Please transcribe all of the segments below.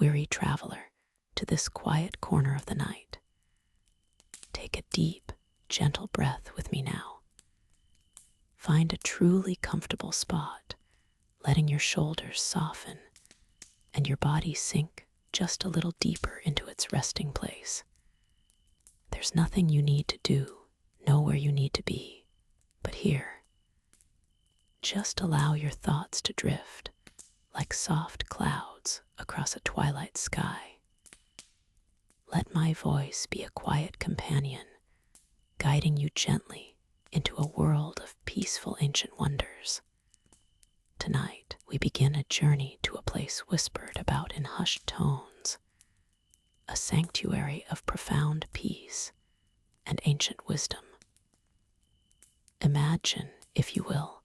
weary traveler, to this quiet corner of the night. Take a deep, gentle breath with me now. Find a truly comfortable spot, letting your shoulders soften and your body sink just a little deeper into its resting place. There's nothing you need to do, nowhere you need to be, but here. Just allow your thoughts to drift like soft clouds across a twilight sky. Let my voice be a quiet companion, guiding you gently into a world of peaceful ancient wonders. Tonight, we begin a journey to a place whispered about in hushed tones, a sanctuary of profound peace and ancient wisdom. Imagine, if you will,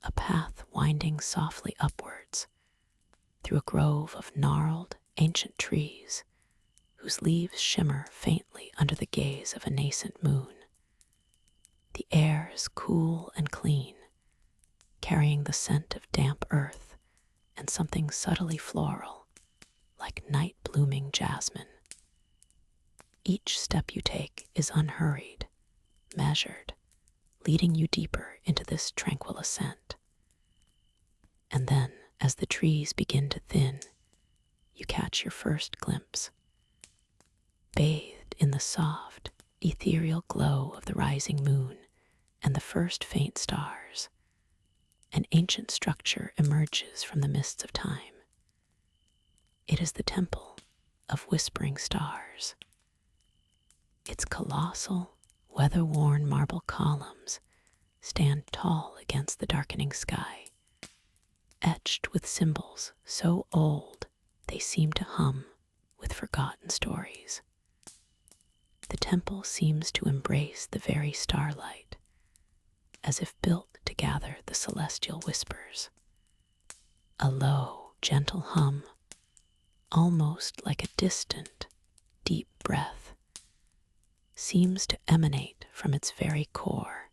a path winding softly upwards through a grove of gnarled, ancient trees whose leaves shimmer faintly under the gaze of a nascent moon. The air is cool and clean, carrying the scent of damp earth and something subtly floral, like night-blooming jasmine. Each step you take is unhurried, measured, leading you deeper into this tranquil ascent. And then, as the trees begin to thin, you catch your first glimpse. Bathed in the soft, ethereal glow of the rising moon and the first faint stars, an ancient structure emerges from the mists of time. It is the Temple of Whispering Stars. Its colossal, weather-worn marble columns stand tall against the darkening sky, etched with symbols so old they seem to hum with forgotten stories. The temple seems to embrace the very starlight, as if built to gather the celestial whispers. A low, gentle hum, almost like a distant, deep breath, seems to emanate from its very core,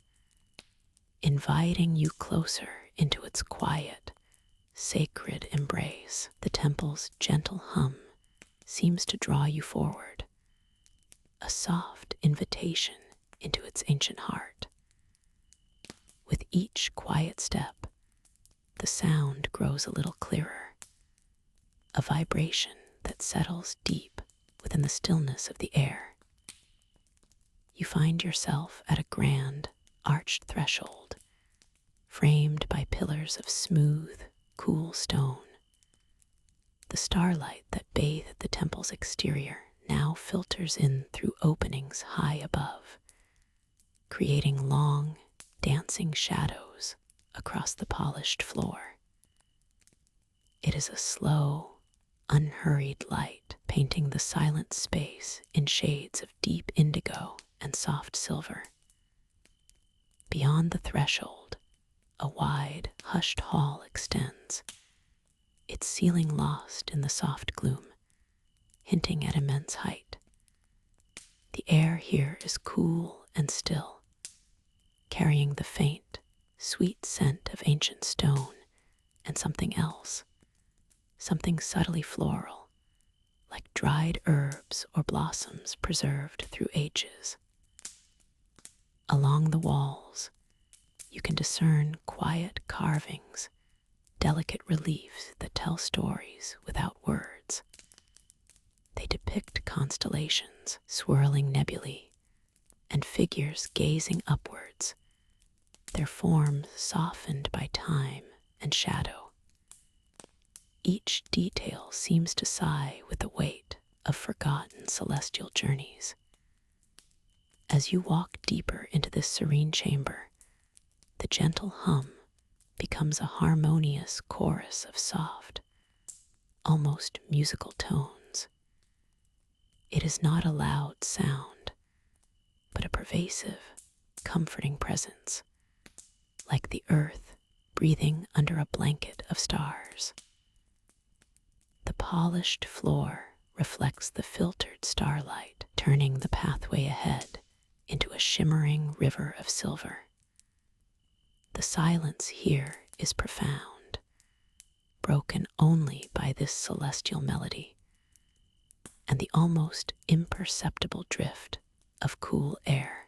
inviting you closer into its quiet, sacred embrace. The temple's gentle hum seems to draw you forward, a soft invitation into its ancient heart. With each quiet step, the sound grows a little clearer, a vibration that settles deep within the stillness of the air. You find yourself at a grand, arched threshold, framed by pillars of smooth, cool stone. The starlight that bathed the temple's exterior now filters in through openings high above, creating long, dancing shadows across the polished floor. It is a slow, unhurried light, painting the silent space in shades of deep indigo and soft silver. Beyond the threshold, a wide, hushed hall extends, its ceiling lost in the soft gloom, hinting at immense height. The air here is cool and still, carrying the faint, sweet scent of ancient stone and something else, something subtly floral, like dried herbs or blossoms preserved through ages. Along the walls, you can discern quiet carvings, delicate reliefs that tell stories without words. They depict constellations, swirling nebulae, and figures gazing upwards, their forms softened by time and shadow. Each detail seems to sigh with the weight of forgotten celestial journeys. As you walk deeper into this serene chamber, the gentle hum becomes a harmonious chorus of soft, almost musical tones. It is not a loud sound, but a pervasive, comforting presence, like the earth breathing under a blanket of stars. The polished floor reflects the filtered starlight, turning the pathway ahead into a shimmering river of silver. The silence here is profound, broken only by this celestial melody, and the almost imperceptible drift of cool air.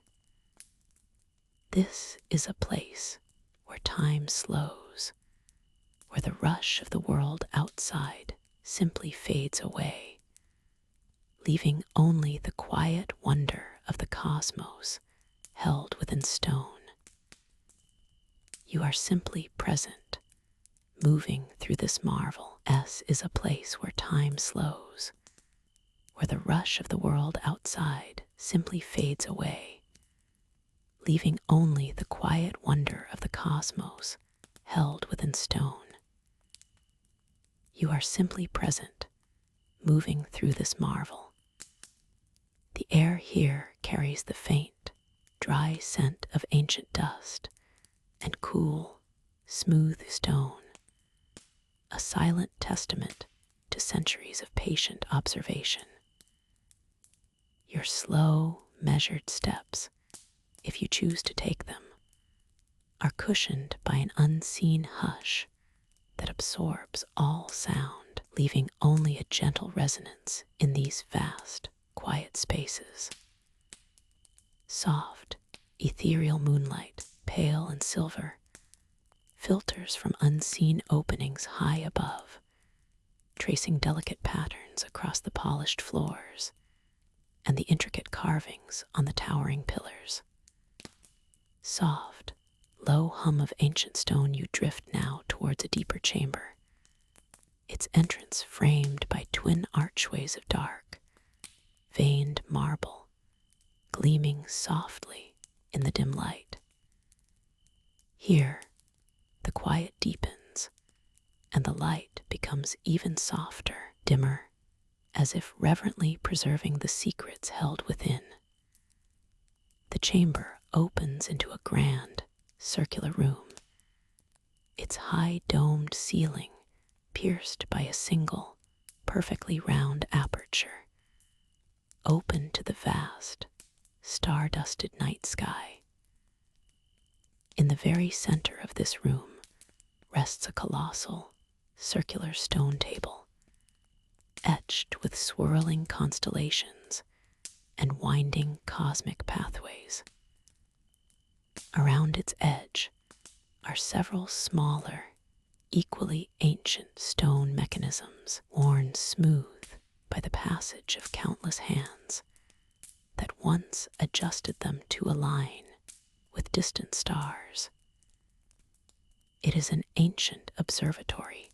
This is a place where time slows, where the rush of the world outside simply fades away, leaving only the quiet wonder of the cosmos held within stone. You are simply present, moving through this marvel. S is a place where time slows, where the rush of the world outside simply fades away, leaving only the quiet wonder of the cosmos held within stone. You are simply present, moving through this marvel. The air here carries the faint, dry scent of ancient dust and cool, smooth stone, a silent testament to centuries of patient observation. Your slow, measured steps, if you choose to take them, are cushioned by an unseen hush that absorbs all sound, leaving only a gentle resonance in these vast, quiet spaces. Soft, ethereal moonlight, pale and silver, filters from unseen openings high above, tracing delicate patterns across the polished floors and the intricate carvings on the towering pillars. Soft, low hum of ancient stone, you drift now towards a deeper chamber, its entrance framed by twin archways of dark, veined marble, gleaming softly in the dim light. Here, the quiet deepens, and the light becomes even softer, dimmer, as if reverently preserving the secrets held within. The chamber opens into a grand, circular room, its high domed ceiling pierced by a single, perfectly round aperture, open to the vast, star-dusted night sky. In the very center of this room rests a colossal, circular stone table, etched with swirling constellations and winding cosmic pathways. Around its edge are several smaller, equally ancient stone mechanisms, worn smooth by the passage of countless hands that once adjusted them to align with distant stars. It is an ancient observatory,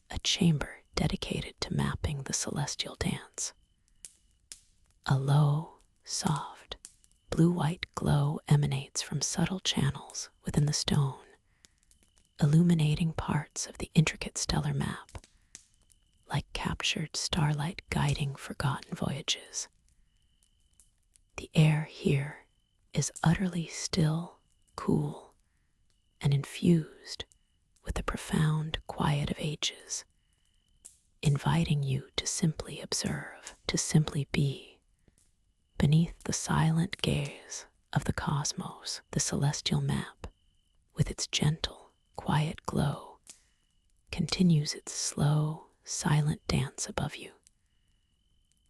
a chamber dedicated to mapping the celestial dance. A low, soft, blue-white glow emanates from subtle channels within the stone, illuminating parts of the intricate stellar map, like captured starlight guiding forgotten voyages. The air here is utterly still, cool, and infused with the profound quiet of ages, inviting you to simply observe, to simply be. Beneath the silent gaze of the cosmos, the celestial map, with its gentle, quiet glow, continues its slow, silent dance above you.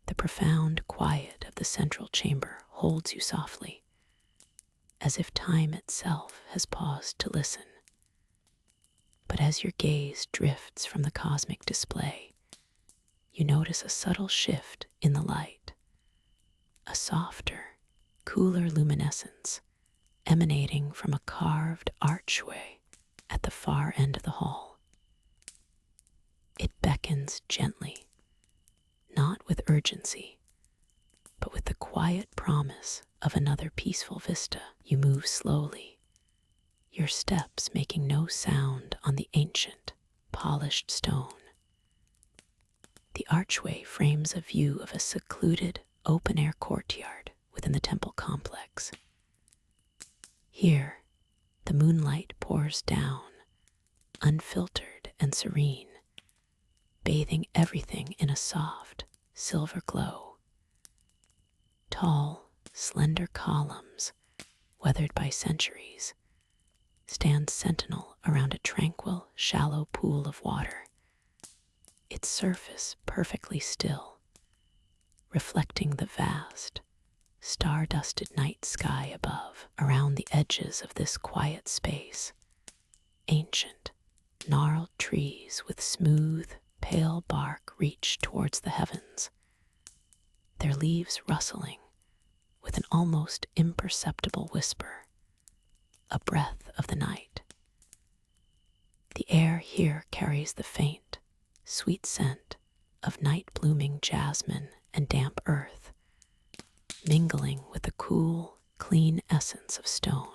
The profound quiet of the central chamber holds you softly, as if time itself has paused to listen. But as your gaze drifts from the cosmic display, you notice a subtle shift in the light, a softer, cooler luminescence emanating from a carved archway at the far end of the hall. It beckons gently, not with urgency, but with the quiet promise of another peaceful vista. You move slowly, your steps making no sound on the ancient, polished stone. The archway frames a view of a secluded, open-air courtyard within the temple complex. Here, the moonlight pours down, unfiltered and serene, bathing everything in a soft, silver glow. Tall, slender columns, weathered by centuries, stand sentinel around a tranquil, shallow pool of water, its surface perfectly still, reflecting the vast, star-dusted night sky above. Around the edges of this quiet space, ancient, gnarled trees with smooth, pale bark reach towards the heavens, their leaves rustling with an almost imperceptible whisper, a breath of the night. The air here carries the faint, sweet scent of night-blooming jasmine and damp earth, mingling with the cool, clean essence of stone.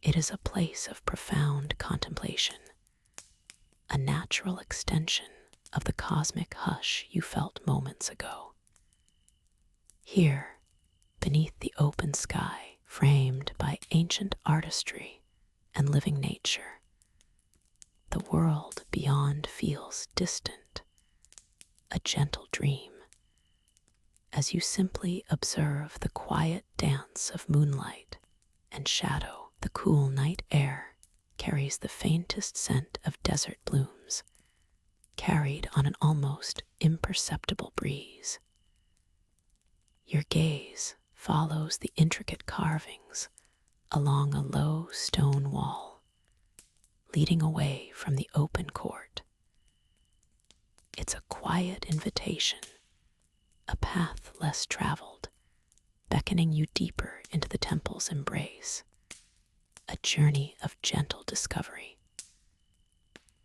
It is a place of profound contemplation, a natural extension of the cosmic hush you felt moments ago. Here, beneath the open sky, framed by ancient artistry and living nature, the world beyond feels distant, a gentle dream, as you simply observe the quiet dance of moonlight and shadow. The cool night air carries the faintest scent of desert blooms, carried on an almost imperceptible breeze. Your gaze follows the intricate carvings along a low stone wall, leading away from the open court. It's a quiet invitation, a path less traveled, beckoning you deeper into the temple's embrace, a journey of gentle discovery.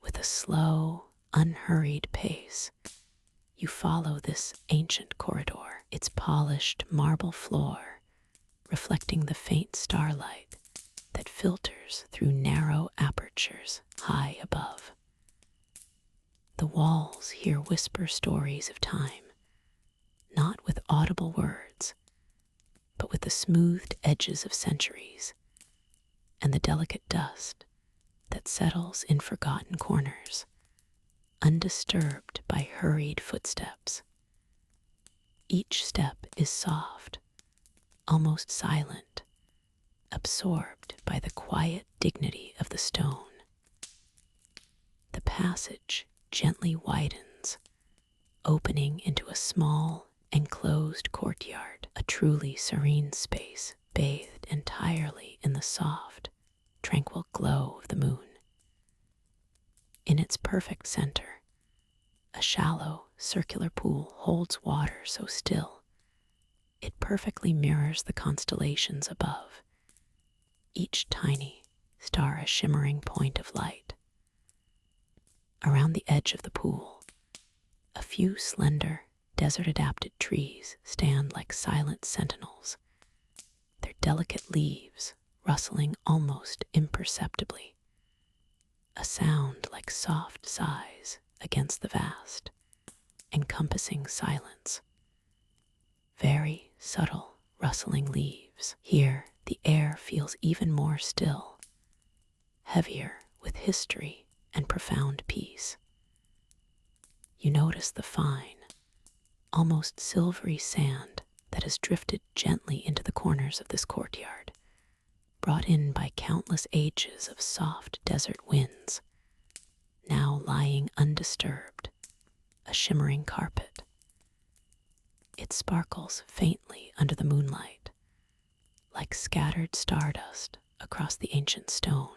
With a slow, unhurried pace, you follow this ancient corridor, its polished marble floor reflecting the faint starlight that filters through narrow apertures high above. The walls here whisper stories of time, not with audible words, but with the smoothed edges of centuries and the delicate dust that settles in forgotten corners, undisturbed by hurried footsteps. Each step is soft, almost silent, absorbed by the quiet dignity of the stone. The passage gently widens, opening into a small, enclosed courtyard, a truly serene space bathed entirely in the soft, tranquil glow of the moon. In its perfect center, a shallow, circular pool holds water so still it perfectly mirrors the constellations above, each tiny star a shimmering point of light. Around the edge of the pool, a few slender, desert-adapted trees stand like silent sentinels, their delicate leaves rustling almost imperceptibly, a sound like soft sighs against the vast, encompassing silence. Very subtle, rustling leaves. Here, the air feels even more still, heavier with history and profound peace. You notice the fine, almost silvery sand that has drifted gently into the corners of this courtyard, brought in by countless ages of soft desert winds, now lying undisturbed, a shimmering carpet. It sparkles faintly under the moonlight, like scattered stardust across the ancient stone.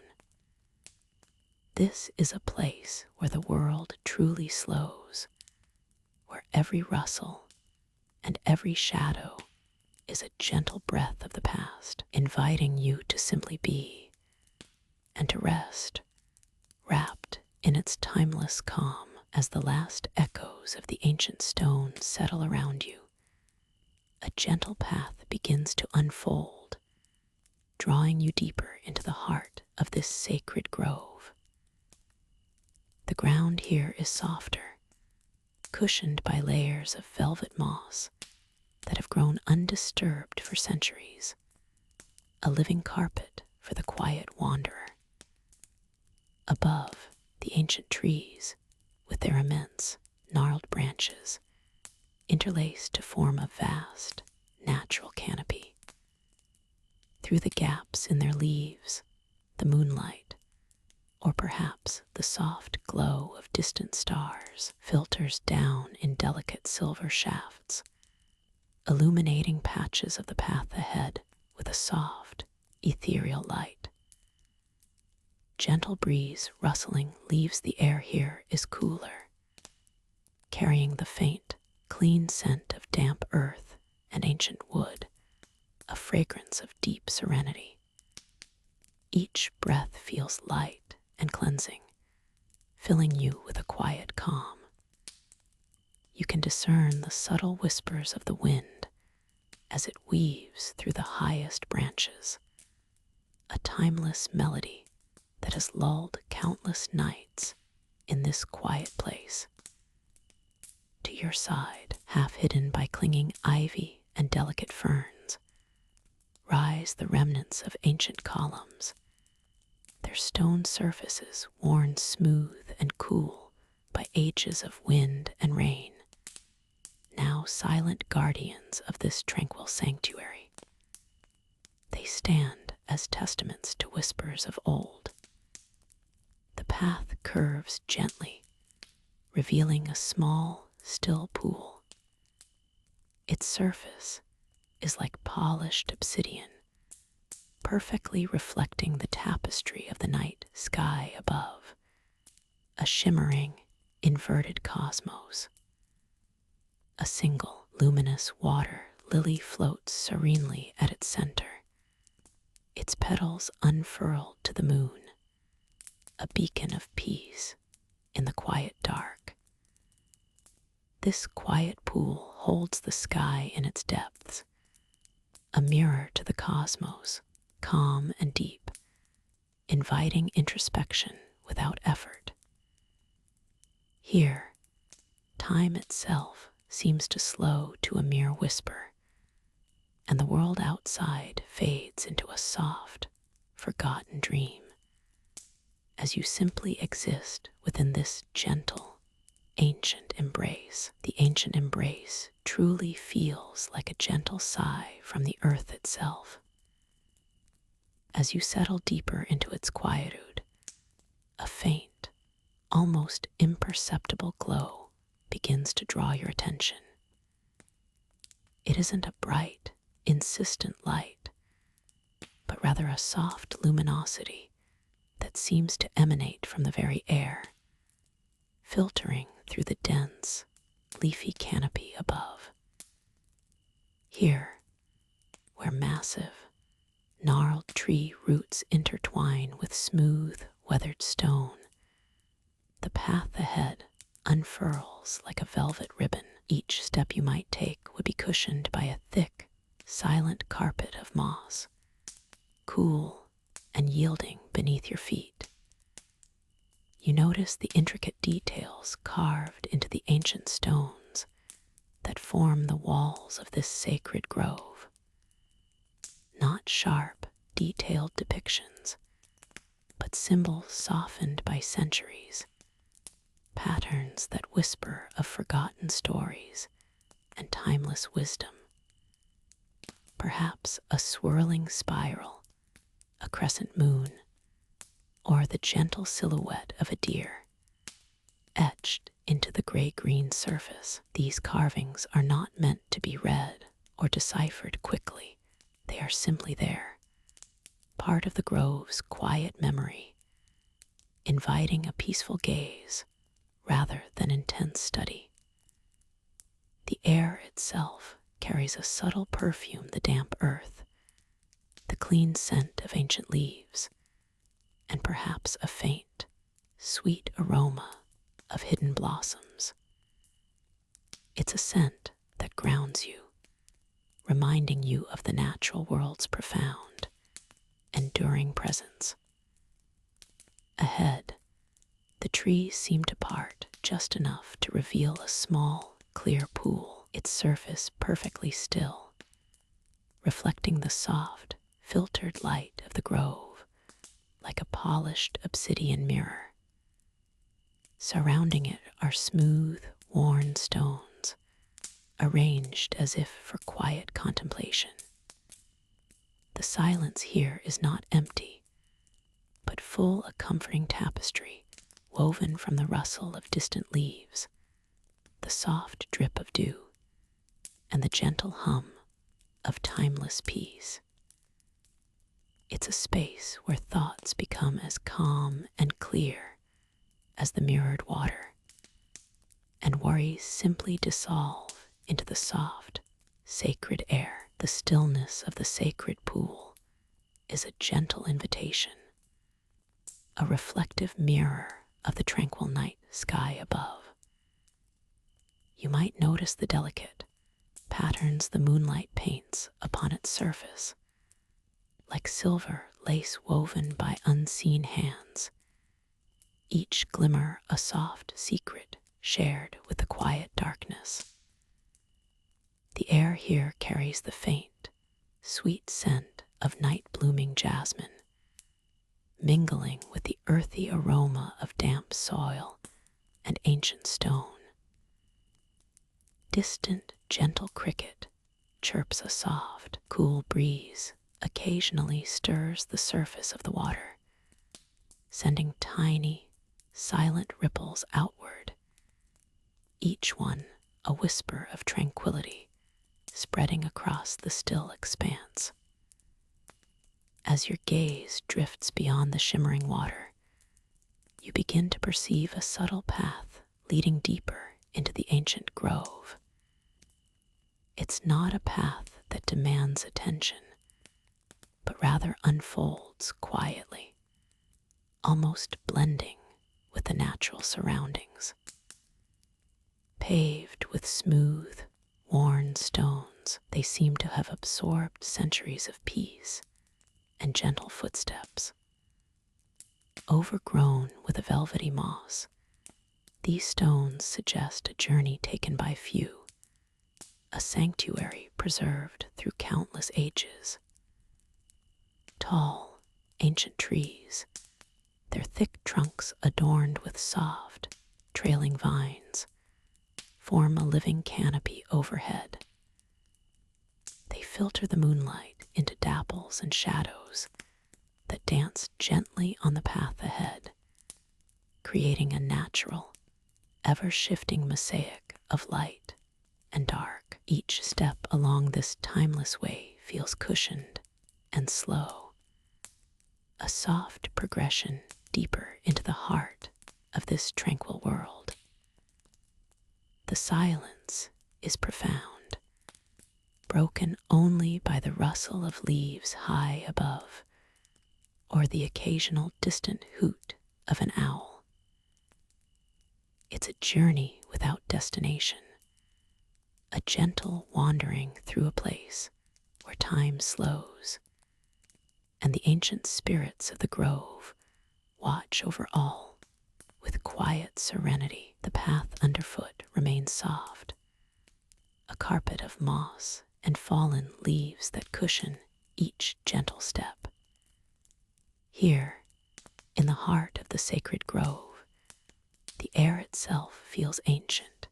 This is a place where the world truly slows, where every rustle and every shadow is a gentle breath of the past, inviting you to simply be and to rest, wrapped in its timeless calm. As the last echoes of the ancient stone settle around you, a gentle path begins to unfold, drawing you deeper into the heart of this sacred grove. The ground here is softer, cushioned by layers of velvet moss that have grown undisturbed for centuries, a living carpet for the quiet wanderer. Above, the ancient trees, with their immense, gnarled branches, interlaced to form a vast, natural canopy. Through the gaps in their leaves, the moonlight, or perhaps the soft glow of distant stars filters down in delicate silver shafts, illuminating patches of the path ahead with a soft, ethereal light. Gentle breeze rustling leaves the air here is cooler, carrying the faint, clean scent of damp earth and ancient wood, a fragrance of deep serenity. Each breath feels light and cleansing, filling you with a quiet calm. You can discern the subtle whispers of the wind as it weaves through the highest branches, a timeless melody that has lulled countless nights in this quiet place. To your side, half hidden by clinging ivy and delicate ferns, rise the remnants of ancient columns, their stone surfaces worn smooth and cool by ages of wind and rain, now silent guardians of this tranquil sanctuary. They stand as testaments to whispers of old. The path curves gently, revealing a small, still pool. Its surface is like polished obsidian, perfectly reflecting the tapestry of the night sky above, a shimmering, inverted cosmos. A single luminous water lily floats serenely at its center, its petals unfurled to the moon, a beacon of peace in the quiet dark. This quiet pool holds the sky in its depths, a mirror to the cosmos, calm and deep, inviting introspection without effort. Here, time itself seems to slow to a mere whisper, and the world outside fades into a soft, forgotten dream, as you simply exist within this gentle, ancient embrace. The ancient embrace truly feels like a gentle sigh from the earth itself. As you settle deeper into its quietude, a faint, almost imperceptible glow begins to draw your attention. It isn't a bright, insistent light, but rather a soft luminosity that seems to emanate from the very air, filtering through the dense, leafy canopy above. Here, where massive, gnarled tree roots intertwine with smooth, weathered stone, the path ahead unfurls like a velvet ribbon. Each step you might take would be cushioned by a thick, silent carpet of moss, cool and yielding beneath your feet. You notice the intricate details carved into the ancient stones that form the walls of this sacred grove. Not sharp, detailed depictions, but symbols softened by centuries, patterns that whisper of forgotten stories and timeless wisdom. Perhaps a swirling spiral, a crescent moon, or the gentle silhouette of a deer, etched into the gray-green surface. These carvings are not meant to be read or deciphered quickly. They are simply there, part of the grove's quiet memory, inviting a peaceful gaze rather than intense study. The air itself carries a subtle perfume, the damp earth, the clean scent of ancient leaves, and perhaps a faint, sweet aroma of hidden blossoms. It's a scent that grounds you, reminding you of the natural world's profound, enduring presence. Ahead, the trees seem to part just enough to reveal a small, clear pool, its surface perfectly still, reflecting the soft, filtered light of the grove like a polished obsidian mirror. Surrounding it are smooth, worn stones, arranged as if for quiet contemplation. The silence here is not empty, but full a comforting tapestry woven from the rustle of distant leaves, the soft drip of dew, and the gentle hum of timeless peace. It's a space where thoughts become as calm and clear as the mirrored water, and worries simply dissolve into the soft, sacred air. The stillness of the sacred pool is a gentle invitation, a reflective mirror of the tranquil night sky above. You might notice the delicate patterns the moonlight paints upon its surface, like silver lace woven by unseen hands, each glimmer a soft secret shared with the quiet darkness. The air here carries the faint, sweet scent of night-blooming jasmine, mingling with the earthy aroma of damp soil and ancient stone. Distant, gentle cricket chirps a soft, cool breeze occasionally stirs the surface of the water, sending tiny, silent ripples outward, each one a whisper of tranquility spreading across the still expanse. As your gaze drifts beyond the shimmering water, you begin to perceive a subtle path leading deeper into the ancient grove. It's not a path that demands attention, but rather unfolds quietly, almost blending with the natural surroundings. Paved with smooth, worn stones, they seem to have absorbed centuries of peace and gentle footsteps. Overgrown with a velvety moss, these stones suggest a journey taken by few, a sanctuary preserved through countless ages. Tall, ancient trees, their thick trunks adorned with soft, trailing vines, form a living canopy overhead. They filter the moonlight into dapples and shadows that dance gently on the path ahead, creating a natural, ever-shifting mosaic of light and dark. Each step along this timeless way feels cushioned and slow, a soft progression deeper into the heart of this tranquil world. The silence is profound, broken only by the rustle of leaves high above, or the occasional distant hoot of an owl. It's a journey without destination, a gentle wandering through a place where time slows, and the ancient spirits of the grove watch over all with quiet serenity. The path underfoot remains soft, a carpet of moss and fallen leaves that cushion each gentle step. Here, in the heart of the sacred grove, the air itself feels ancient,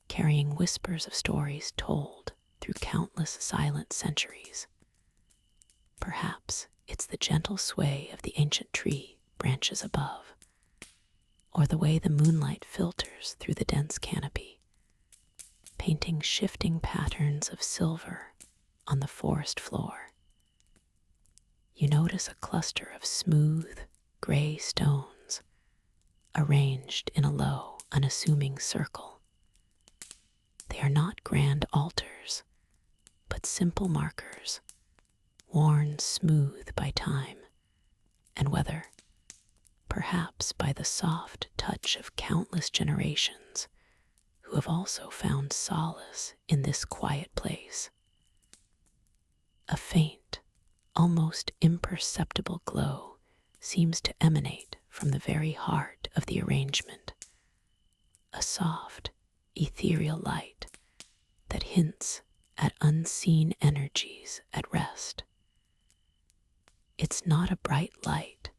carrying whispers of stories told through countless silent centuries. Perhaps it's the gentle sway of the ancient tree branches above, or the way the moonlight filters through the dense canopy, painting shifting patterns of silver on the forest floor. You notice a cluster of smooth, gray stones arranged in a low, unassuming circle. They are not grand altars, but simple markers, worn smooth by time and weather, perhaps by the soft touch of countless generations who have also found solace in this quiet place. A faint, almost imperceptible glow seems to emanate from the very heart of the arrangement, a soft, ethereal light that hints at unseen energies at rest. It's not a bright light,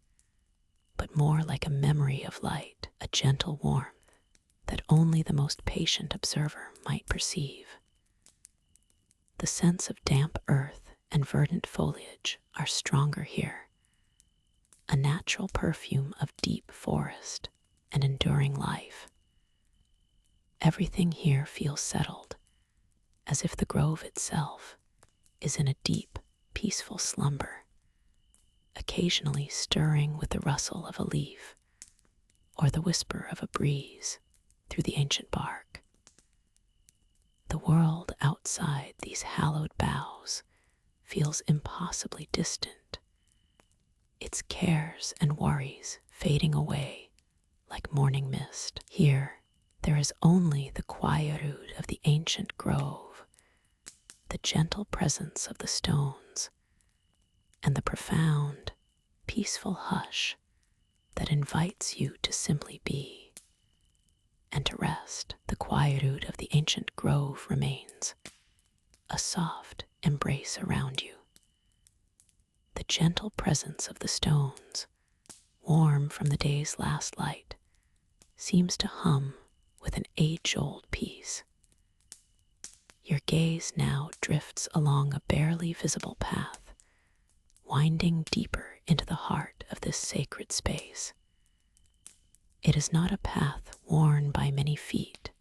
but more like a memory of light, a gentle warmth that only the most patient observer might perceive. The scents of damp earth and verdant foliage are stronger here, a natural perfume of deep forest and enduring life. Everything here feels settled, as if the grove itself is in a deep, peaceful slumber, occasionally stirring with the rustle of a leaf or the whisper of a breeze through the ancient bark. The world outside these hallowed boughs feels impossibly distant, its cares and worries fading away like morning mist. Here, there is only the quietude of the ancient grove, the gentle presence of the stones, and the profound, peaceful hush that invites you to simply be and to rest. The quietude of the ancient grove remains, a soft embrace around you. The gentle presence of the stones, warm from the day's last light, seems to hum with an age-old peace. Your gaze now drifts along a barely visible path, winding deeper into the heart of this sacred space. It is not a path worn by many feet,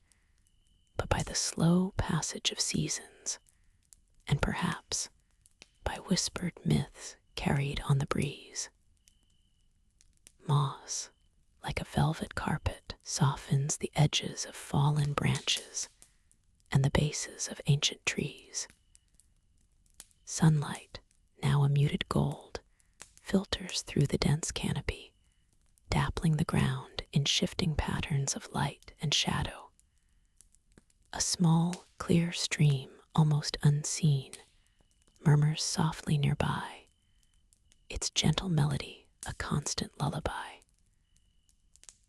but by the slow passage of seasons, and perhaps by whispered myths carried on the breeze. Moss, like a velvet carpet, softens the edges of fallen branches and the bases of ancient trees. Sunlight, now a muted gold, filters through the dense canopy, dappling the ground in shifting patterns of light and shadow. A small, clear stream, almost unseen, murmurs softly nearby, its gentle melody a constant lullaby.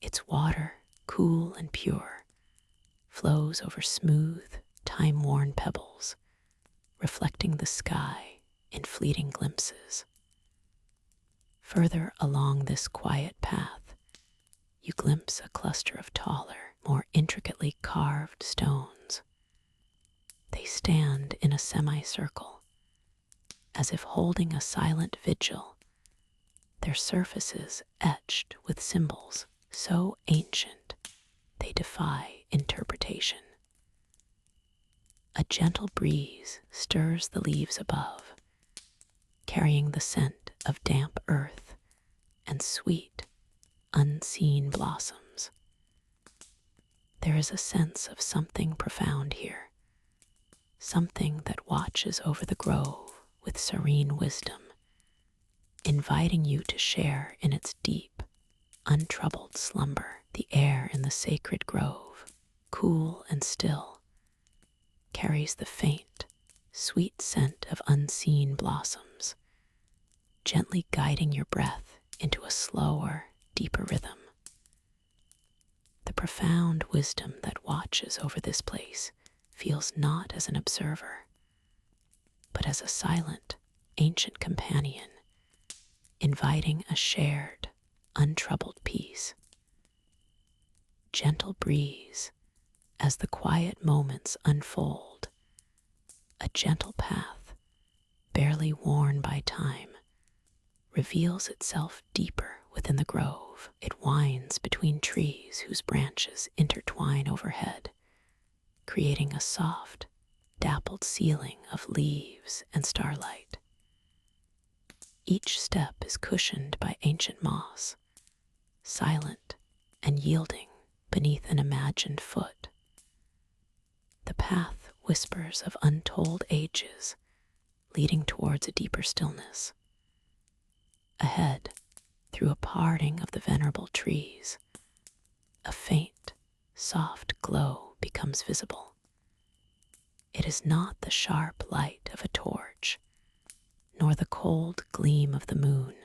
Its water, cool and pure, flows over smooth, time-worn pebbles, reflecting the sky in fleeting glimpses. Further along this quiet path, you glimpse a cluster of taller, more intricately carved stones. They stand in a semicircle, as if holding a silent vigil, their surfaces etched with symbols so ancient they defy interpretation. A gentle breeze stirs the leaves above, carrying the scent of damp earth and sweet, unseen blossoms. There is a sense of something profound here, something that watches over the grove with serene wisdom, inviting you to share in its deep, untroubled slumber. The air in the sacred grove, cool and still, carries the faint, sweet scent of unseen blossoms, gently guiding your breath into a slower, deeper rhythm. The profound wisdom that watches over this place feels not as an observer, but as a silent, ancient companion, inviting a shared, untroubled peace. Gentle breeze, as the quiet moments unfold, a gentle path, barely worn by time, reveals itself deeper within the grove. It winds between trees whose branches intertwine overhead, creating a soft, dappled ceiling of leaves and starlight. Each step is cushioned by ancient moss, silent and yielding beneath an imagined foot. The path whispers of untold ages, leading towards a deeper stillness. Ahead, through a parting of the venerable trees, a faint, soft glow becomes visible. It is not the sharp light of a torch, nor the cold gleam of the moon,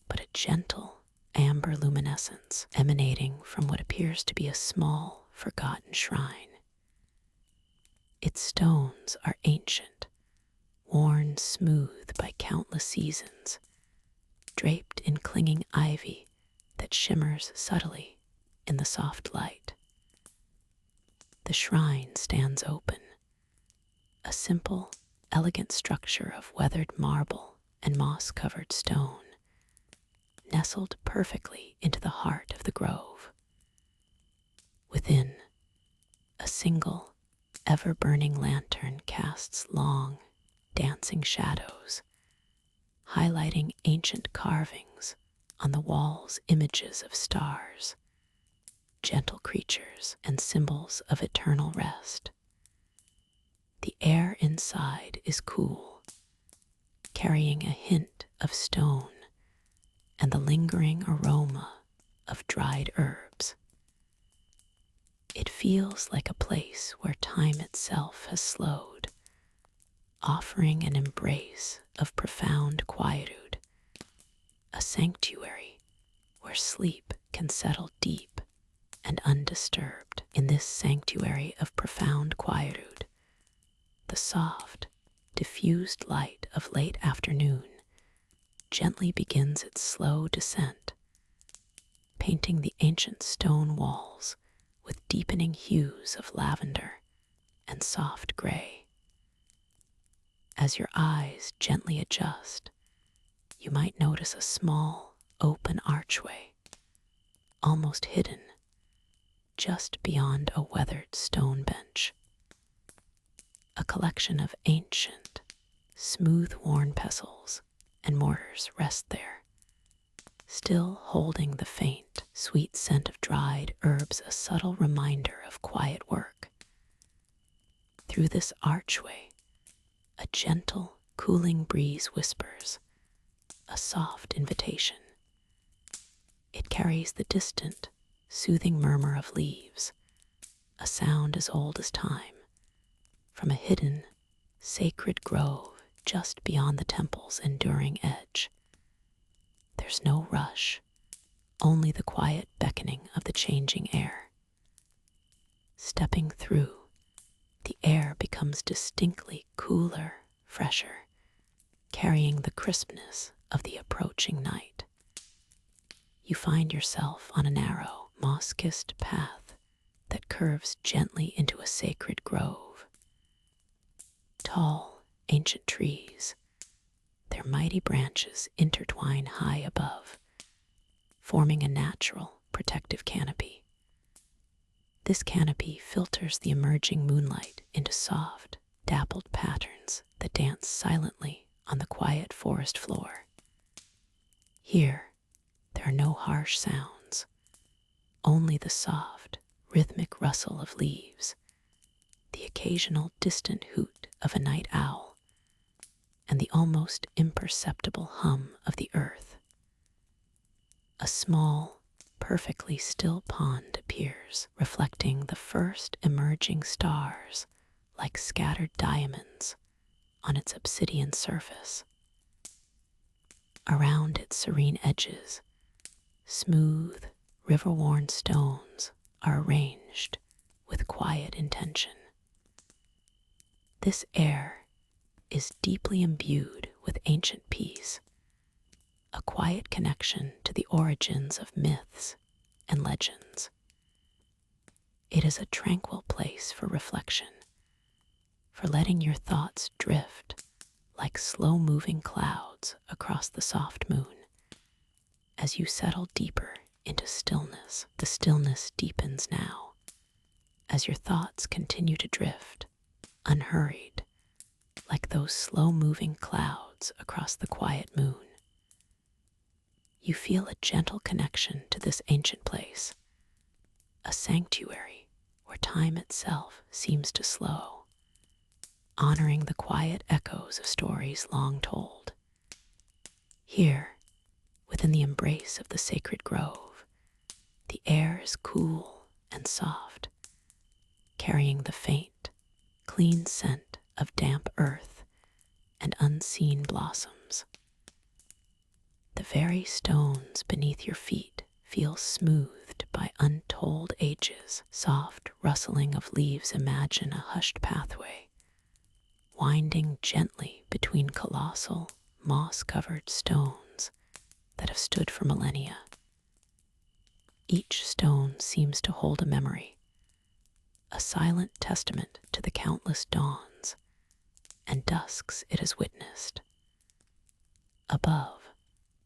but a gentle, amber luminescence emanating from what appears to be a small, forgotten shrine. Its stones are ancient, worn smooth by countless seasons, draped in clinging ivy that shimmers subtly in the soft light. The shrine stands open, a simple, elegant structure of weathered marble and moss-covered stone, nestled perfectly into the heart of the grove. Within, a single, ever-burning lantern casts long, dancing shadows, highlighting ancient carvings on the walls, images of stars, gentle creatures, and symbols of eternal rest. The air inside is cool, carrying a hint of stone and the lingering aroma of dried herbs. It feels like a place where time itself has slowed, offering an embrace of profound quietude, a sanctuary where sleep can settle deep and undisturbed. In this sanctuary of profound quietude, the soft, diffused light of late afternoon gently begins its slow descent, painting the ancient stone walls with deepening hues of lavender and soft gray. As your eyes gently adjust, you might notice a small, open archway, almost hidden, just beyond a weathered stone bench. A collection of ancient, smooth-worn pestles and mortars rest there, still holding the faint, sweet scent of dried herbs, a subtle reminder of quiet work. Through this archway, a gentle, cooling breeze whispers, a soft invitation. It carries the distant, soothing murmur of leaves, a sound as old as time, from a hidden, sacred grove just beyond the temple's enduring edge. There's no rush, only the quiet beckoning of the changing air. Stepping through, the air becomes distinctly cooler, fresher, carrying the crispness of the approaching night. You find yourself on a narrow, moss-kissed path that curves gently into a sacred grove. Tall, ancient trees, their mighty branches intertwine high above, forming a natural, protective canopy. This canopy filters the emerging moonlight into soft, dappled patterns that dance silently on the quiet forest floor. Here, there are no harsh sounds, only the soft, rhythmic rustle of leaves, the occasional distant hoot of a night owl, and the almost imperceptible hum of the earth. A small, perfectly still pond appears, reflecting the first emerging stars like scattered diamonds on its obsidian surface. Around its serene edges, smooth, river-worn stones are arranged with quiet intention. This air is deeply imbued with ancient peace, a quiet connection to the origins of myths and legends. It is a tranquil place for reflection, for letting your thoughts drift like slow-moving clouds across the soft moon. As you settle deeper into stillness, the stillness deepens now, as your thoughts continue to drift, unhurried, like those slow-moving clouds across the quiet moon. You feel a gentle connection to this ancient place, a sanctuary where time itself seems to slow, honoring the quiet echoes of stories long told. Here, within the embrace of the sacred grove, the air is cool and soft, carrying the faint, clean scent of damp earth and unseen blossoms. The very stones beneath your feet feel smoothed by untold ages. Soft rustling of leaves, imagine a hushed pathway, winding gently between colossal, moss-covered stones that have stood for millennia. Each stone seems to hold a memory, a silent testament to the countless dawns and dusks it has witnessed. Above,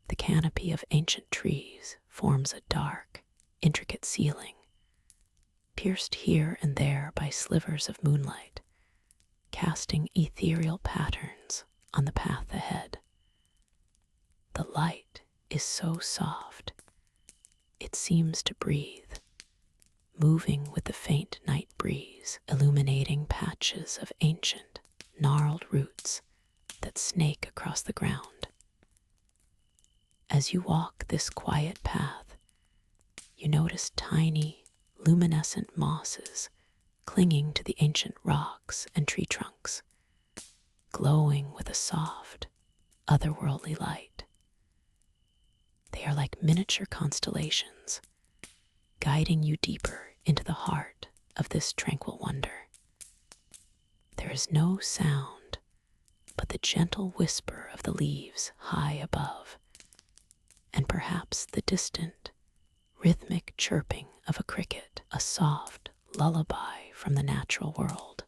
The canopy of ancient trees forms a dark, intricate ceiling, pierced here and there by slivers of moonlight, casting ethereal patterns on the path ahead. The light is so soft, it seems to breathe, moving with the faint night breeze, illuminating patches of ancient, gnarled roots that snake across the ground. As you walk this quiet path, you notice tiny, luminescent mosses clinging to the ancient rocks and tree trunks, glowing with a soft, otherworldly light. They are like miniature constellations, guiding you deeper into the heart of this tranquil wonder. There is no sound but the gentle whisper of the leaves high above, and perhaps the distant, rhythmic chirping of a cricket, a soft lullaby from the natural world.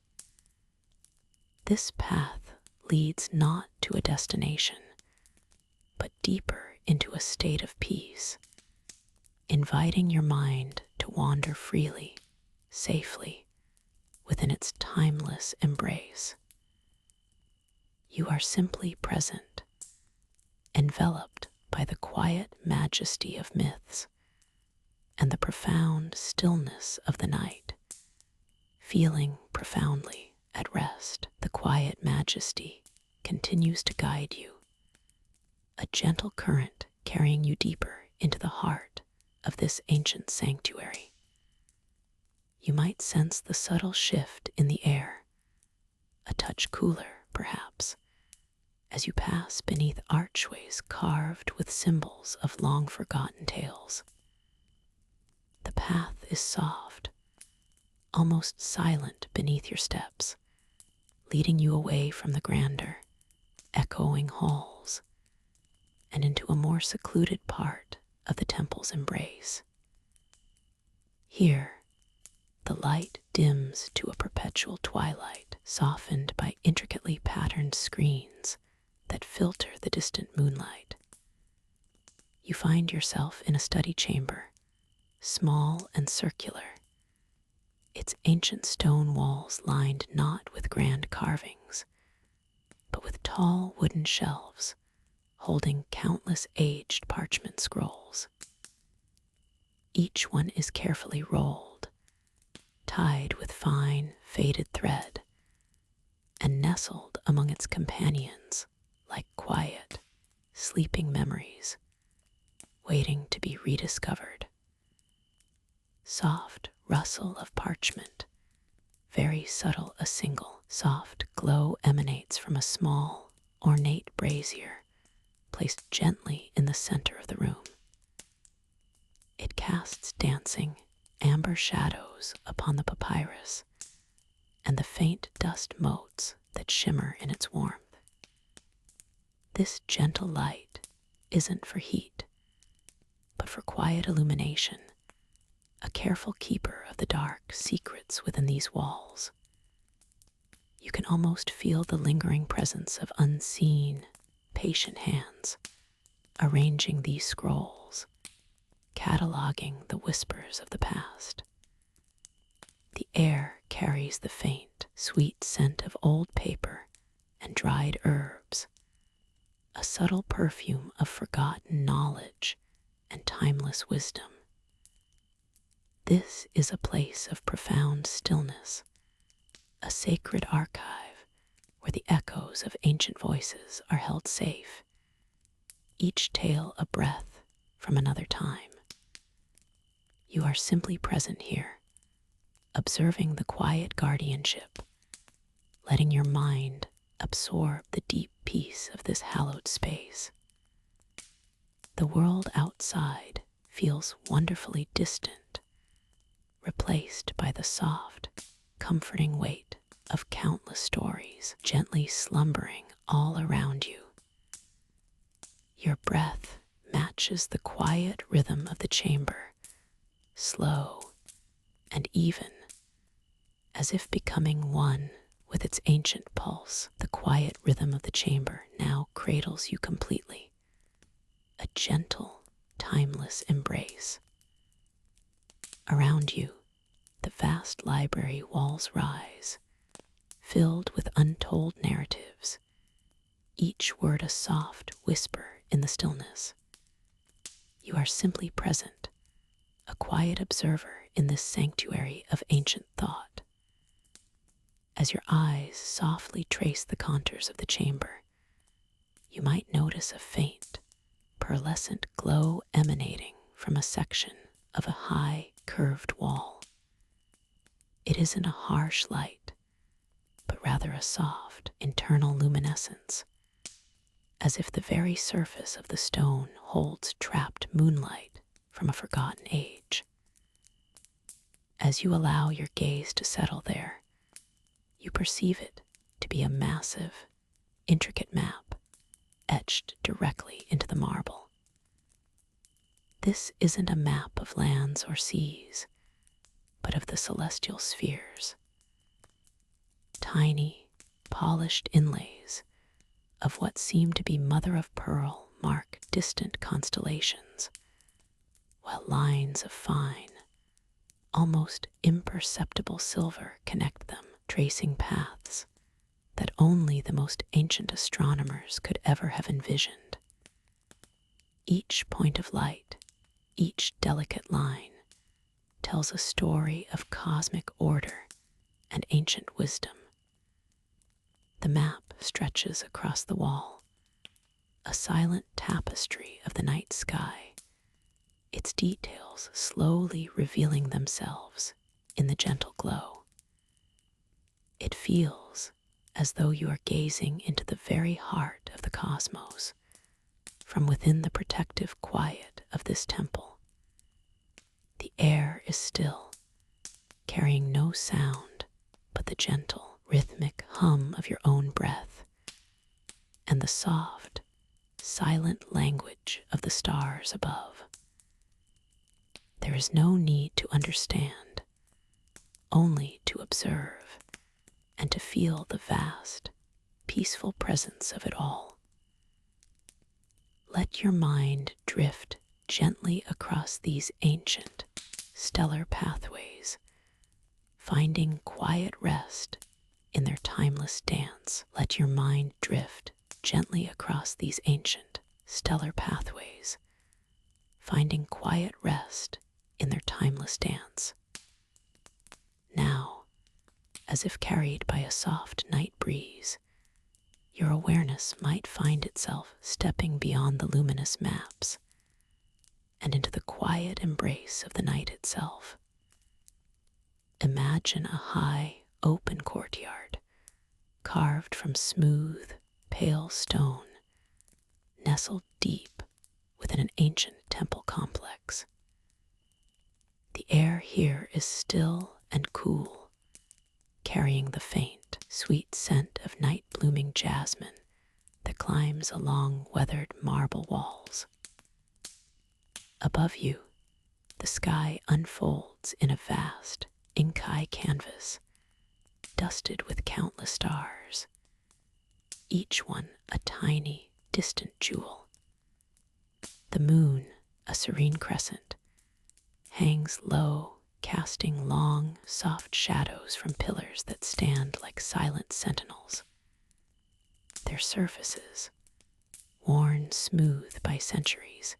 This path leads not to a destination, but deeper into a state of peace, inviting your mind to wander freely, safely, within its timeless embrace. You are simply present, enveloped by the quiet majesty of myths and the profound stillness of the night, feeling profoundly at rest. The quiet majesty continues to guide you, a gentle current carrying you deeper into the heart of this ancient sanctuary. You might sense the subtle shift in the air, a touch cooler, perhaps, as you pass beneath archways carved with symbols of long-forgotten tales. The path is soft, almost silent beneath your steps, leading you away from the grander, echoing halls and into a more secluded part of the temple's embrace. Here, the light dims to a perpetual twilight, softened by intricately patterned screens that filter the distant moonlight. You find yourself in a study chamber, small and circular, its ancient stone walls lined not with grand carvings, but with tall wooden shelves holding countless aged parchment scrolls. Each one is carefully rolled, tied with fine, faded thread, and nestled among its companions like quiet, sleeping memories, waiting to be rediscovered. Soft rustle of parchment, very subtle a single soft glow emanates from a small, ornate brazier placed gently in the center of the room. It casts dancing, amber shadows upon the papyrus and the faint dust motes that shimmer in its warmth. This gentle light isn't for heat, but for quiet illumination, a careful keeper of the dark secrets within these walls. You can almost feel the lingering presence of unseen, patient hands arranging these scrolls, cataloging the whispers of the past. The air carries the faint, sweet scent of old paper and dried herbs, a subtle perfume of forgotten knowledge and timeless wisdom. This is a place of profound stillness, a sacred archive where the echoes of ancient voices are held safe, each tale a breath from another time. You are simply present here, observing the quiet guardianship, letting your mind absorb the deep peace of this hallowed space. The world outside feels wonderfully distant, replaced by the soft, comforting weight of countless stories gently slumbering all around you. Your breath matches the quiet rhythm of the chamber, slow and even, as if becoming one with its ancient pulse. The quiet rhythm of the chamber now cradles you completely, a gentle, timeless embrace. Around you, the vast library walls rise, filled with untold narratives, each word a soft whisper in the stillness. You are simply present, a quiet observer in this sanctuary of ancient thought. As your eyes softly trace the contours of the chamber, you might notice a faint, pearlescent glow emanating from a section of a high, curved wall. It isn't a harsh light, but rather a soft, internal luminescence, as if the very surface of the stone holds trapped moonlight from a forgotten age. As you allow your gaze to settle there, you perceive it to be a massive, intricate map etched directly into the marble. This isn't a map of lands or seas, but of the celestial spheres. Tiny, polished inlays of what seem to be mother of pearl mark distant constellations, while lines of fine, almost imperceptible silver connect them, tracing paths that only the most ancient astronomers could ever have envisioned. Each point of light, each delicate line, tells a story of cosmic order and ancient wisdom. The map stretches across the wall, a silent tapestry of the night sky, its details slowly revealing themselves in the gentle glow. It feels as though you are gazing into the very heart of the cosmos, from within the protective quiet of this temple. The air is still, carrying no sound but the gentle, rhythmic hum of your own breath and the soft, silent language of the stars above. There is no need to understand, only to observe and to feel the vast, peaceful presence of it all. Let your mind drift gently across these ancient, stellar pathways, finding quiet rest in their timeless dance. Let your mind drift gently across these ancient, stellar pathways, finding quiet rest in their timeless dance. Now, as if carried by a soft night breeze, your awareness might find itself stepping beyond the luminous maps and into the quiet embrace of the night itself. Imagine a high, open courtyard, carved from smooth, pale stone, nestled deep within an ancient temple complex. The air here is still and cool, carrying the faint, sweet scent of night-blooming jasmine that climbs along weathered marble walls. Above you, the sky unfolds in a vast, ink-eye canvas, dusted with countless stars, each one a tiny, distant jewel. The moon, a serene crescent, hangs low, casting long, soft shadows from pillars that stand like silent sentinels. Their surfaces, worn smooth by centuries,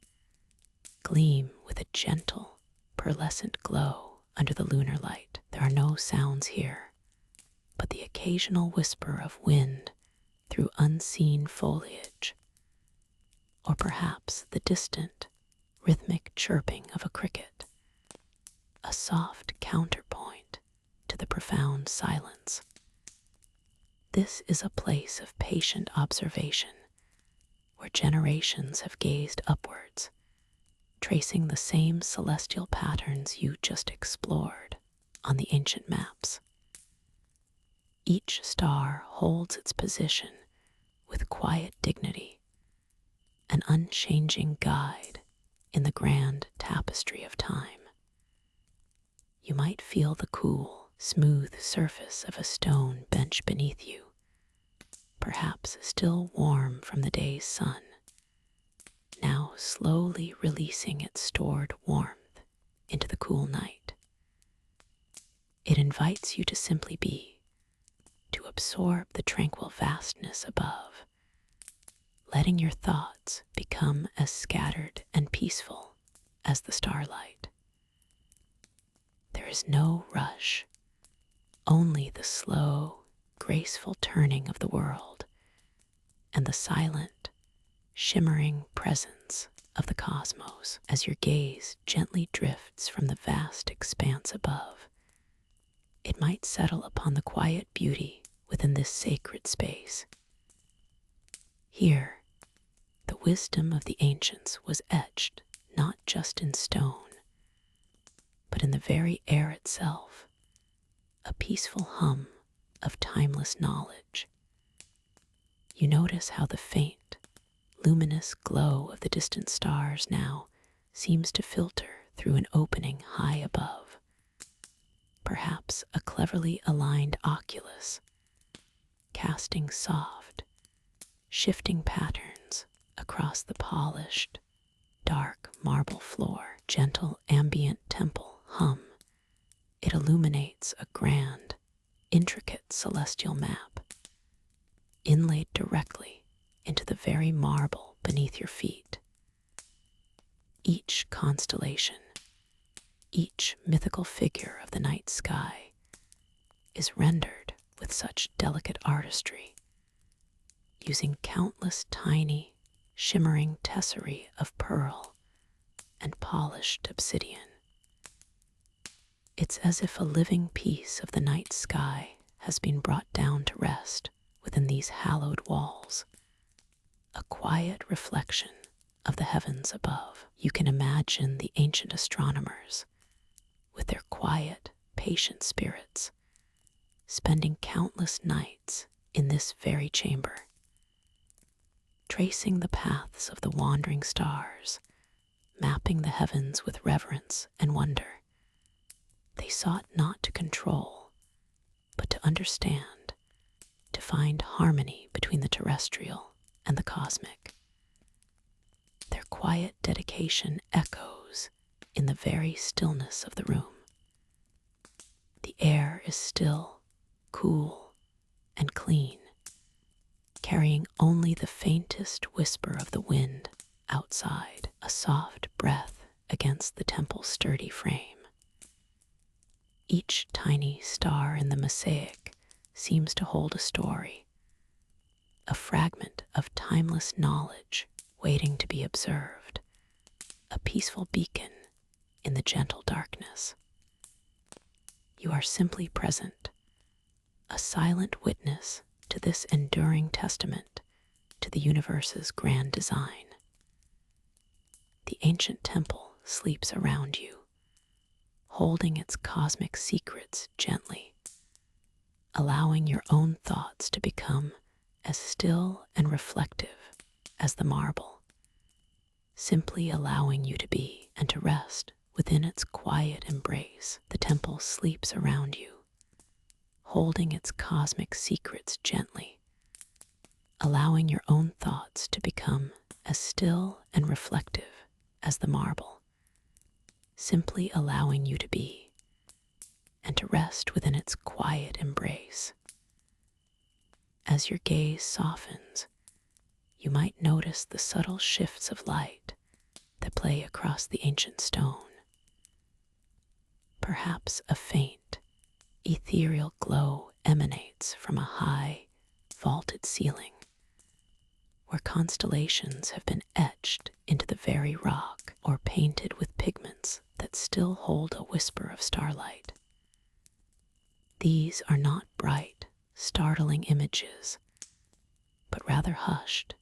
gleam with a gentle, pearlescent glow under the lunar light. There are no sounds here, but the occasional whisper of wind through unseen foliage, or perhaps the distant, rhythmic chirping of a cricket, a soft counterpoint to the profound silence. This is a place of patient observation, where generations have gazed upwards, tracing the same celestial patterns you just explored on the ancient maps. Each star holds its position with quiet dignity, an unchanging guide in the grand tapestry of time. You might feel the cool, smooth surface of a stone bench beneath you, perhaps still warm from the day's sun, now now slowly releasing its stored warmth into the cool night. It invites you to simply be, to absorb the tranquil vastness above, letting your thoughts become as scattered and peaceful as the starlight. There is no rush, only the slow, graceful turning of the world and the silent, shimmering presence of the cosmos as your gaze gently drifts from the vast expanse above. It might settle upon the quiet beauty within this sacred space. Here, the wisdom of the ancients was etched not just in stone, but in the very air itself, a peaceful hum of timeless knowledge. You notice how the faint, luminous glow of the distant stars now seems to filter through an opening high above, perhaps a cleverly aligned oculus, casting soft, shifting patterns across the polished, dark marble floor. Gentle ambient temple hum. It illuminates a grand, intricate celestial map, inlaid directly into the very marble beneath your feet. Each constellation, each mythical figure of the night sky is rendered with such delicate artistry, using countless tiny, shimmering tesserae of pearl and polished obsidian. It's as if a living piece of the night sky has been brought down to rest within these hallowed walls, a quiet reflection of the heavens above. You can imagine the ancient astronomers, with their quiet, patient spirits, spending countless nights in this very chamber, tracing the paths of the wandering stars, mapping the heavens with reverence and wonder. They sought not to control, but to understand, to find harmony between the terrestrial and the cosmic. Their quiet dedication echoes in the very stillness of the room. The air is still, cool, and clean, carrying only the faintest whisper of the wind outside, a soft breath against the temple's sturdy frame. Each tiny star in the mosaic seems to hold a story, a fragment of timeless knowledge waiting to be observed, a peaceful beacon in the gentle darkness. You are simply present, a silent witness to this enduring testament to the universe's grand design. The ancient temple sleeps around you, holding its cosmic secrets gently, allowing your own thoughts to become as still and reflective as the marble, simply allowing you to be and to rest within its quiet embrace. The temple sleeps around you, holding its cosmic secrets gently, allowing your own thoughts to become as still and reflective as the marble, simply allowing you to be and to rest within its quiet embrace. As your gaze softens, you might notice the subtle shifts of light that play across the ancient stone. Perhaps a faint, ethereal glow emanates from a high, vaulted ceiling, where constellations have been etched into the very rock or painted with pigments that still hold a whisper of starlight. These are not bright, startling images, but rather hushed,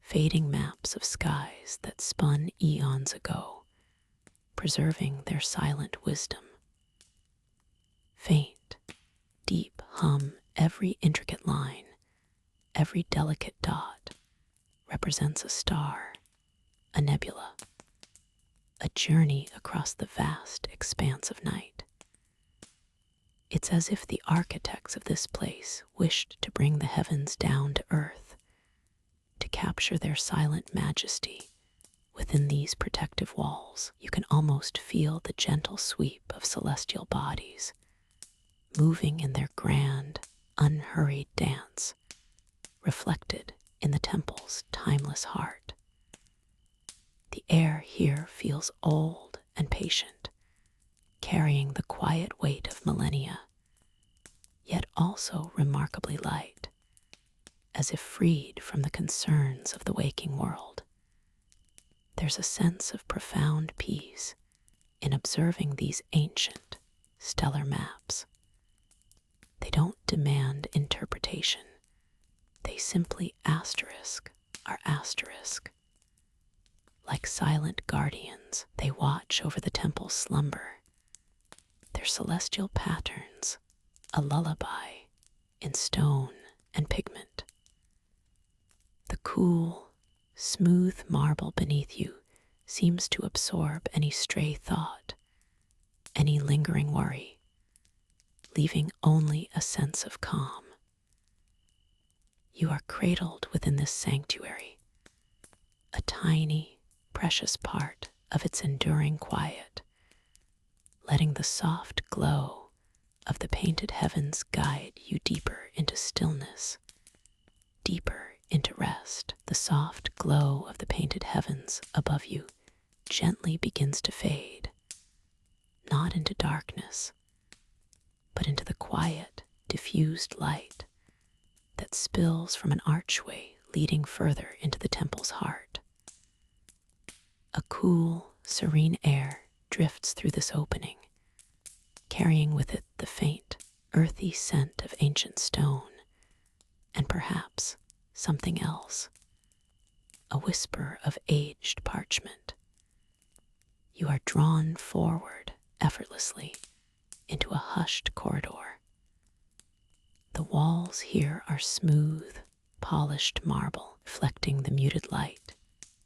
fading maps of skies that spun eons ago, preserving their silent wisdom. Faint, deep hum every intricate line, every delicate dot represents a star, a nebula, a journey across the vast expanse of night. It's as if the architects of this place wished to bring the heavens down to earth, to capture their silent majesty Within these protective walls, you can almost feel the gentle sweep of celestial bodies, moving in their grand, unhurried dance, reflected in the temple's timeless heart. The air here feels old and patient, carrying the quiet weight of millennia, yet also remarkably light, as if freed from the concerns of the waking world. There's a sense of profound peace in observing these ancient, stellar maps. They don't demand interpretation. They simply asterisk our asterisk. Like silent guardians, they watch over the temple's slumber, their celestial patterns, a lullaby in stone and pigment. The cool, smooth marble beneath you seems to absorb any stray thought, any lingering worry, leaving only a sense of calm. You are cradled within this sanctuary, a tiny, precious part of its enduring quiet, letting the soft glow of the painted heavens guide you deeper into stillness, deeper into rest. The soft glow of the painted heavens above you gently begins to fade, not into darkness, but into the quiet, diffused light that spills from an archway leading further into the temple's heart. A cool, serene air drifts through this opening, carrying with it the faint, earthy scent of ancient stone, and perhaps something else, a whisper of aged parchment. You are drawn forward effortlessly into a hushed corridor. The walls here are smooth, polished marble, reflecting the muted light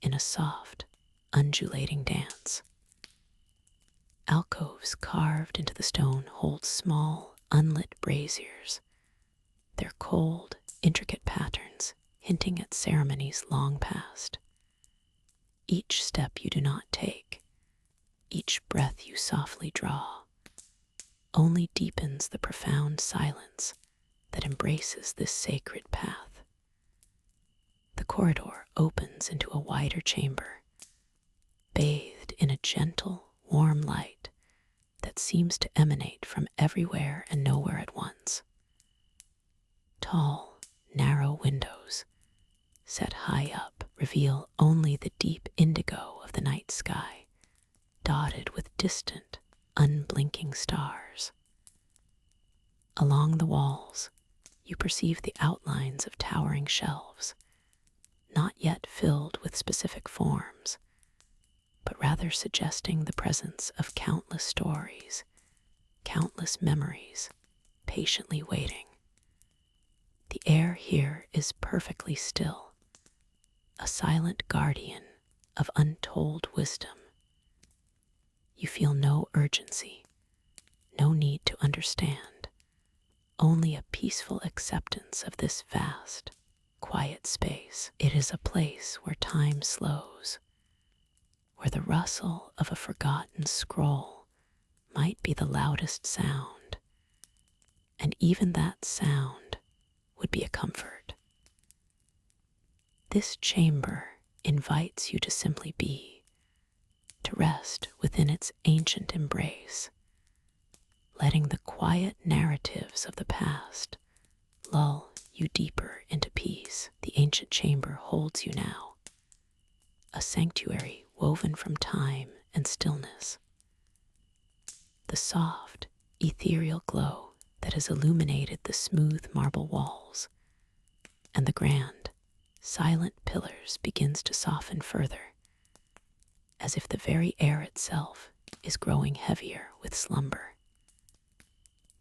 in a soft, undulating dance. Alcoves carved into the stone hold small, unlit braziers, their cold, intricate patterns hinting at ceremonies long past. Each step you do not take, each breath you softly draw, only deepens the profound silence that embraces this sacred path. The corridor opens into a wider chamber, bathed in a gentle, warm light that seems to emanate from everywhere and nowhere at once. Tall, narrow windows, set high up, reveal only the deep indigo of the night sky, dotted with distant, unblinking stars. Along the walls, you perceive the outlines of towering shelves, not yet filled with specific forms, but rather suggesting the presence of countless stories, countless memories, patiently waiting. The air here is perfectly still, a silent guardian of untold wisdom. You feel no urgency, no need to understand, only a peaceful acceptance of this vast, quiet space. It is a place where time slows, where the rustle of a forgotten scroll might be the loudest sound, and even that sound would be a comfort. This chamber invites you to simply be, to rest within its ancient embrace, letting the quiet narratives of the past lull you deeper into peace. The ancient chamber holds you now, a sanctuary woven from time and stillness. The soft, ethereal glow that has illuminated the smooth marble walls and the grand, silent pillars begins to soften further, as if the very air itself is growing heavier with slumber.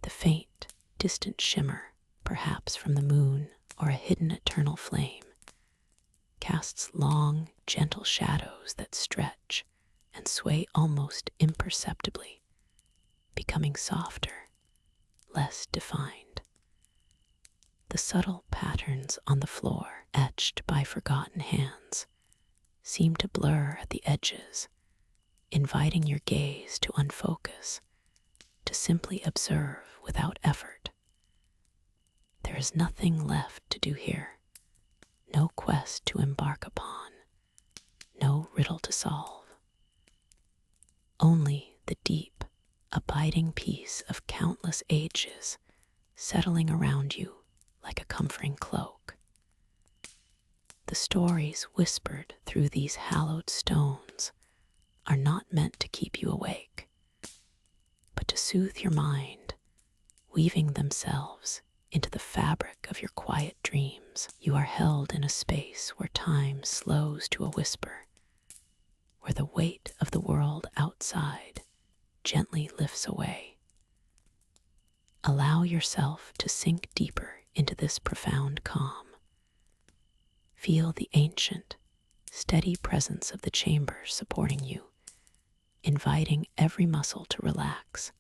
The faint, distant shimmer, perhaps from the moon or a hidden eternal flame, casts long, gentle shadows that stretch and sway almost imperceptibly, becoming softer, less defined. The subtle patterns on the floor, etched by forgotten hands, seem to blur at the edges, inviting your gaze to unfocus, to simply observe without effort. There is nothing left to do here, no quest to embark upon, no riddle to solve. Only the deep, abiding peace of countless ages settling around you like a comforting cloak. The stories whispered through these hallowed stones are not meant to keep you awake, but to soothe your mind, weaving themselves into the fabric of your quiet dreams. You are held in a space where time slows to a whisper, where the weight of the world outside gently lifts away. Allow yourself to sink deeper into this profound calm. Feel the ancient, steady presence of the chamber supporting you, inviting every muscle to relax,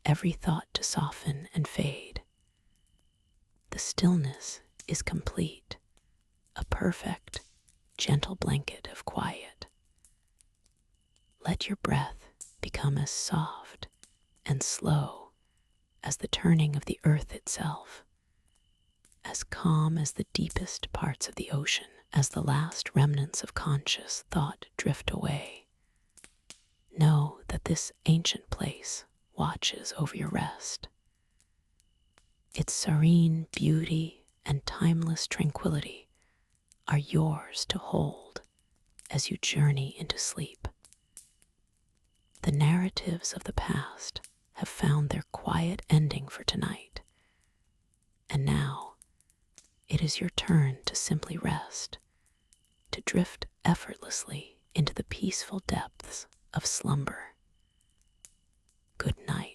every thought to soften and fade. The stillness is complete, a perfect, gentle blanket of quiet. Let your breath become as soft and slow as the turning of the earth itself, as calm as the deepest parts of the ocean, as the last remnants of conscious thought drift away. Know that this ancient place watches over your rest. Its serene beauty and timeless tranquility are yours to hold as you journey into sleep. The narratives of the past have found their quiet ending for tonight, and now it is your turn to simply rest, to drift effortlessly into the peaceful depths of slumber. Good night.